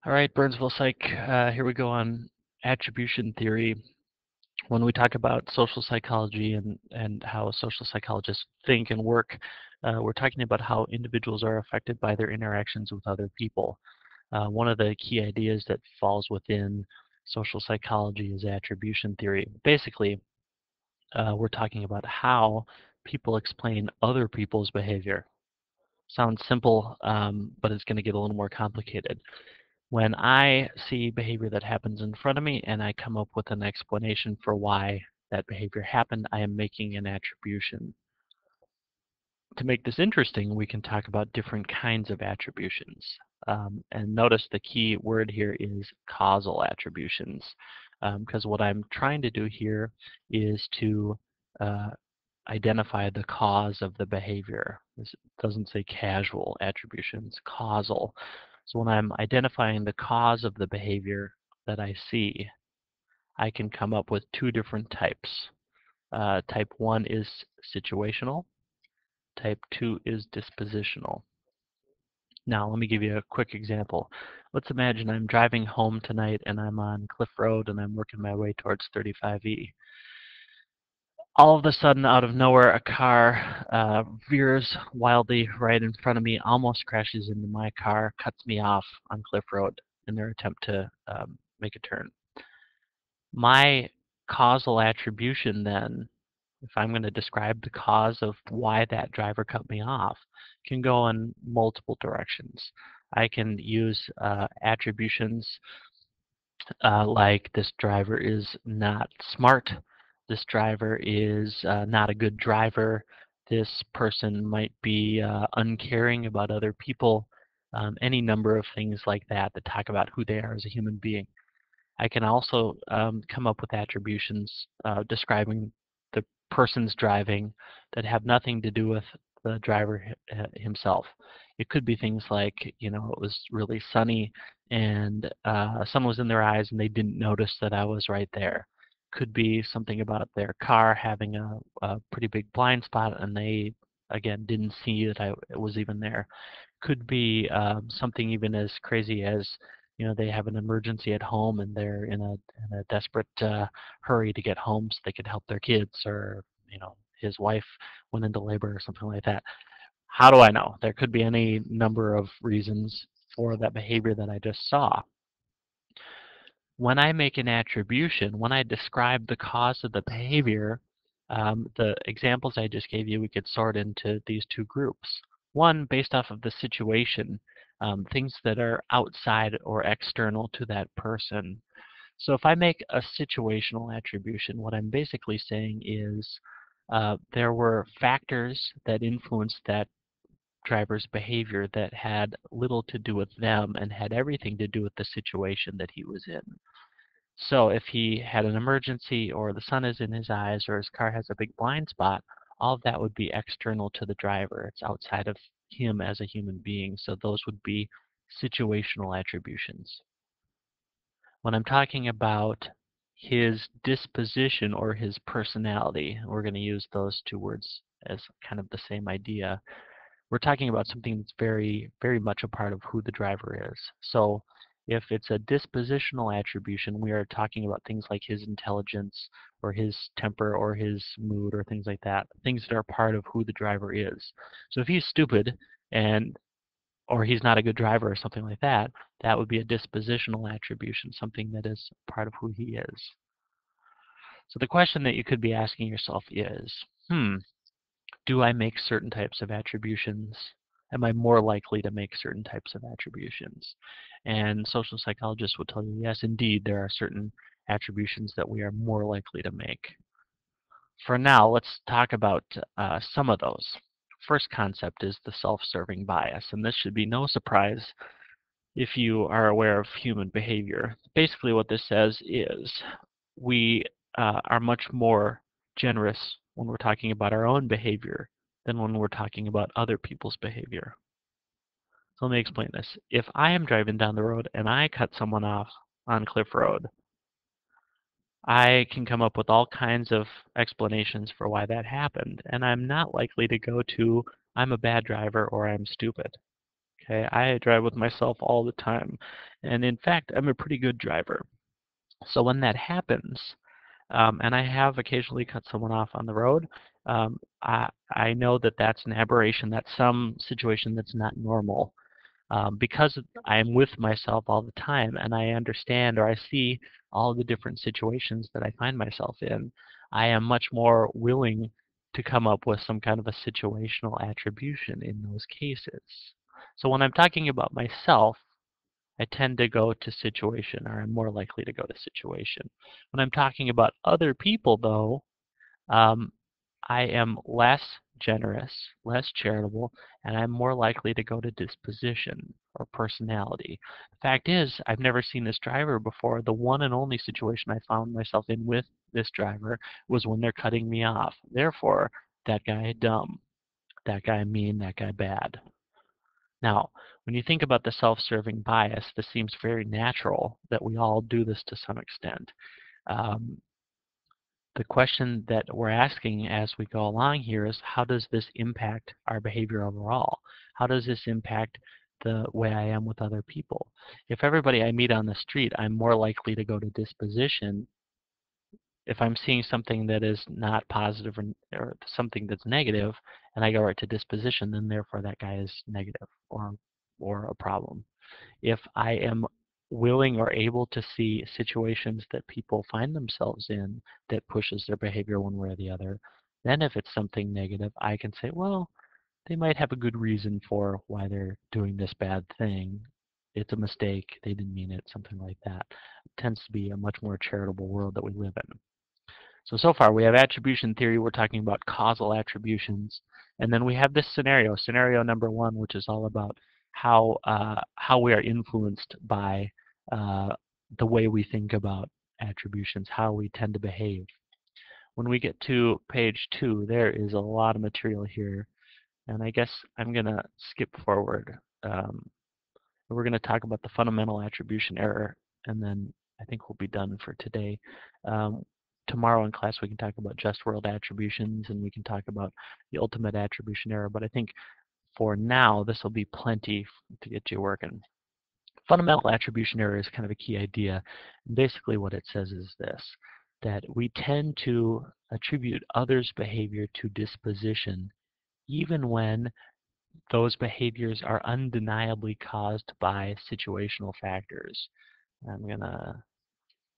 All right, Burnsville Psych, here we go on attribution theory. When we talk about social psychology and how social psychologists think and work, we're talking about how individuals are affected by their interactions with other people. One of the key ideas that falls within social psychology is attribution theory. Basically, we're talking about how people explain other people's behavior. Sounds simple, but it's going to get a little more complicated. When I see behavior that happens in front of me and I come up with an explanation for why that behavior happened, I am making an attribution. To make this interesting, we can talk about different kinds of attributions. And notice the key word here is causal attributions, because what I'm trying to do here is to uh, identify the cause of the behavior. This doesn't say casual attributions, causal. So when I'm identifying the cause of the behavior that I see, I can come up with two different types. Type 1 is situational. Type 2 is dispositional. Now, let me give you a quick example. Let's imagine I'm driving home tonight and I'm on Cliff Road and I'm working my way towards 35E. All of a sudden, out of nowhere, a car veers wildly right in front of me, almost crashes into my car, cuts me off on Cliff Road in their attempt to make a turn. My causal attribution then, if I'm going to describe the cause of why that driver cut me off, can go in multiple directions. I can use attributions like this driver is not smart, this driver is not a good driver, this person might be uncaring about other people, any number of things like that that talk about who they are as a human being. I can also come up with attributions describing the person's driving that have nothing to do with the driver himself. It could be things like, you know, it was really sunny and sun was in their eyes and they didn't notice that I was right there. Could be something about their car having a pretty big blind spot and they, again, didn't see that I was even there. Could be something even as crazy as, you know, they have an emergency at home and they're in a desperate hurry to get home so they could help their kids, or, you know, his wife went into labor or something like that. How do I know? There could be any number of reasons for that behavior that I just saw. When I make an attribution, when I describe the cause of the behavior, the examples I just gave you, we could sort into these two groups. One, based off of the situation, things that are outside or external to that person. So if I make a situational attribution, what I'm basically saying is there were factors that influenced that driver's behavior that had little to do with them and had everything to do with the situation that he was in. So if he had an emergency or the sun is in his eyes or his car has a big blind spot, all of that would be external to the driver. It's outside of him as a human being. So those would be situational attributions. When I'm talking about his disposition or his personality, we're going to use those two words as kind of the same idea. We're talking about something that's very, very much a part of who the driver is. So if it's a dispositional attribution, we are talking about things like his intelligence or his temper or his mood or things like that, things that are part of who the driver is. So if he's stupid and or he's not a good driver or something like that, that would be a dispositional attribution, something that is part of who he is. So the question that you could be asking yourself is, do I make certain types of attributions? Am I more likely to make certain types of attributions? And social psychologists would tell you, yes, indeed, there are certain attributions that we are more likely to make. For now, let's talk about some of those. First concept is the self-serving bias, and this should be no surprise if you are aware of human behavior. Basically what this says is we are much more generous when we're talking about our own behavior than when we're talking about other people's behavior. So let me explain this. If I am driving down the road and I cut someone off on Cliff Road, I can come up with all kinds of explanations for why that happened, and I'm not likely to go to I'm a bad driver or I'm stupid. Okay, I drive with myself all the time, and in fact, I'm a pretty good driver. So when that happens, and I have occasionally cut someone off on the road, I know that that's an aberration. That's some situation that's not normal. Because I am with myself all the time and I understand or I see all the different situations that I find myself in, I am much more willing to come up with some kind of a situational attribution in those cases. So when I'm talking about myself, I tend to go to situation, or I'm more likely to go to situation. When I'm talking about other people, though, um, I am less generous, less charitable, and I'm more likely to go to disposition or personality. The fact is, I've never seen this driver before. The one and only situation I found myself in with this driver was when they're cutting me off. Therefore, that guy dumb, that guy mean, that guy bad. Now, when you think about the self-serving bias, this seems very natural that we all do this to some extent. Um, the question that we're asking as we go along here is, how does this impact our behavior overall? How does this impact the way I am with other people? If everybody I meet on the street, I'm more likely to go to disposition. If I'm seeing something that is not positive or something that's negative, and I go right to disposition, then therefore that guy is negative or a problem. If I am willing or able to see situations that people find themselves in that pushes their behavior one way or the other, then if it's something negative, I can say, well, they might have a good reason for why they're doing this bad thing. It's a mistake. They didn't mean it, something like that. It tends to be a much more charitable world that we live in. So far we have attribution theory. We're talking about causal attributions. And then we have this scenario number one, which is all about how we are influenced by the way we think about attributions, how we tend to behave. When we get to page 2, there is a lot of material here. And I guess I'm going to skip forward. We're going to talk about the fundamental attribution error, and then I think we'll be done for today. Um, Tomorrow in class we can talk about just world attributions, and we can talk about the ultimate attribution error, but I think for now this will be plenty to get you working. Fundamental attribution error is kind of a key idea. Basically what it says is this, that we tend to attribute others' behavior to disposition even when those behaviors are undeniably caused by situational factors. I'm going to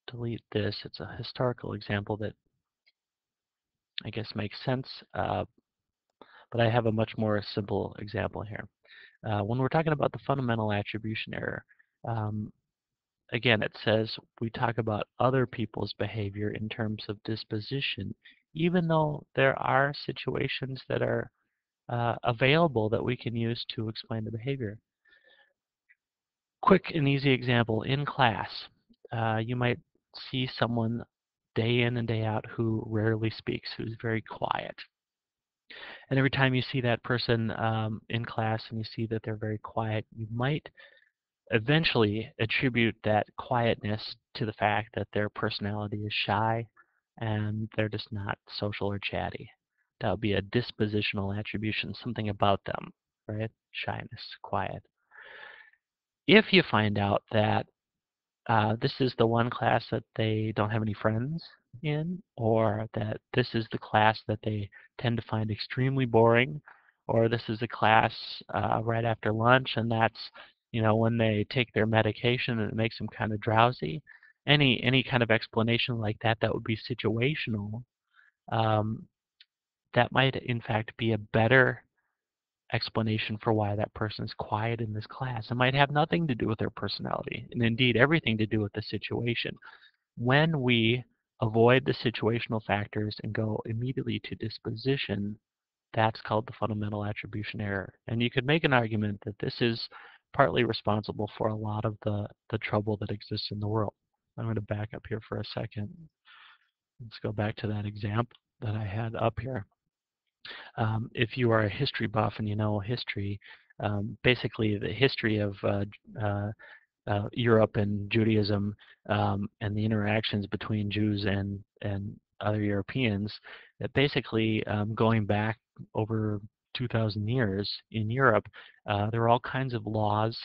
delete this. It's a historical example that I guess makes sense, but I have a much more simple example here. When we're talking about the fundamental attribution error, um, again, it says we talk about other people's behavior in terms of disposition, even though there are situations that are available that we can use to explain the behavior. Quick and easy example, in class, you might see someone day in and day out who rarely speaks, who's very quiet. And every time you see that person in class and you see that they're very quiet, you might eventually attribute that quietness to the fact that their personality is shy and they're just not social or chatty. That would be a dispositional attribution, something about them, right? Shyness, quiet. If you find out that this is the one class that they don't have any friends in, or that this is the class that they tend to find extremely boring, or this is a class right after lunch and that's when they take their medication and it makes them kind of drowsy. Any kind of explanation like that that would be situational, um, that might in fact be a better explanation for why that person is quiet in this class. It might have nothing to do with their personality, and indeed everything to do with the situation. When we avoid the situational factors and go immediately to disposition, that's called the fundamental attribution error. And you could make an argument that this is partly responsible for a lot of the trouble that exists in the world. I'm going to back up here for a second. Let's go back to that example that I had up here. If you are a history buff and you know history, basically the history of Europe and Judaism and the interactions between Jews and other Europeans, that basically going back over 2,000 years in Europe, there were all kinds of laws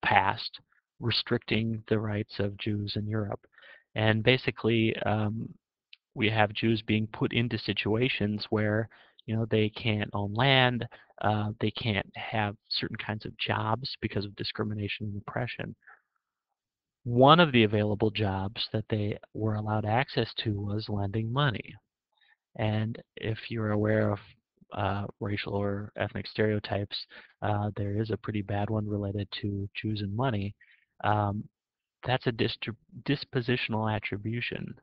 passed restricting the rights of Jews in Europe. And basically, we have Jews being put into situations where they can't own land, they can't have certain kinds of jobs because of discrimination and oppression. One of the available jobs that they were allowed access to was lending money. And if you're aware of racial or ethnic stereotypes, there is a pretty bad one related to Jews and money. That's a dispositional attribution.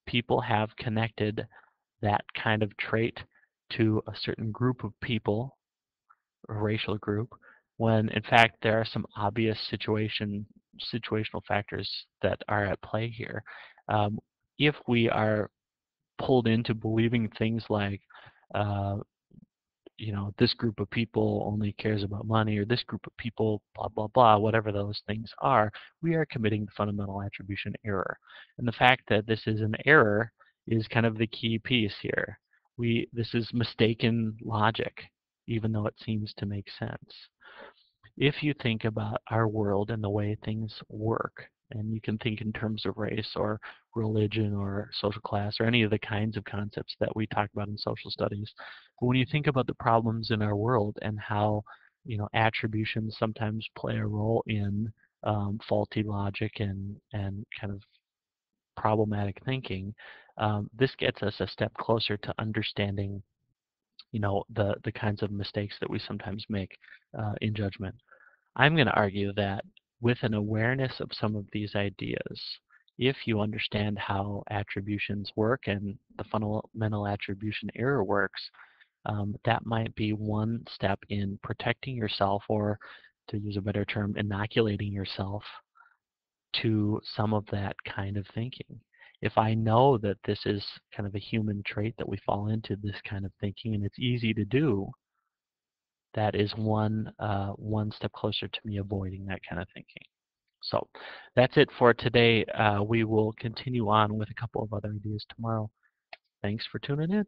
People have connected that kind of trait to a certain group of people, a racial group, when in fact there are some obvious situational factors that are at play here. If we are pulled into believing things like uh, this group of people only cares about money, or this group of people, blah, blah, blah, whatever those things are, we are committing the fundamental attribution error. And the fact that this is an error is kind of the key piece here. This is mistaken logic, even though it seems to make sense. If you think about our world and the way things work, and you can think in terms of race or religion or social class or any of the kinds of concepts that we talk about in social studies, but when you think about the problems in our world and how attributions sometimes play a role in faulty logic and kind of problematic thinking, this gets us a step closer to understanding the kinds of mistakes that we sometimes make in judgment. I'm going to argue that with an awareness of some of these ideas, if you understand how attributions work and the fundamental attribution error works, that might be one step in protecting yourself, or to use a better term, inoculating yourself to some of that kind of thinking. If I know that this is kind of a human trait that we fall into, this kind of thinking, and it's easy to do, that is one step closer to me avoiding that kind of thinking. So that's it for today. We will continue on with a couple of other ideas tomorrow. Thanks for tuning in.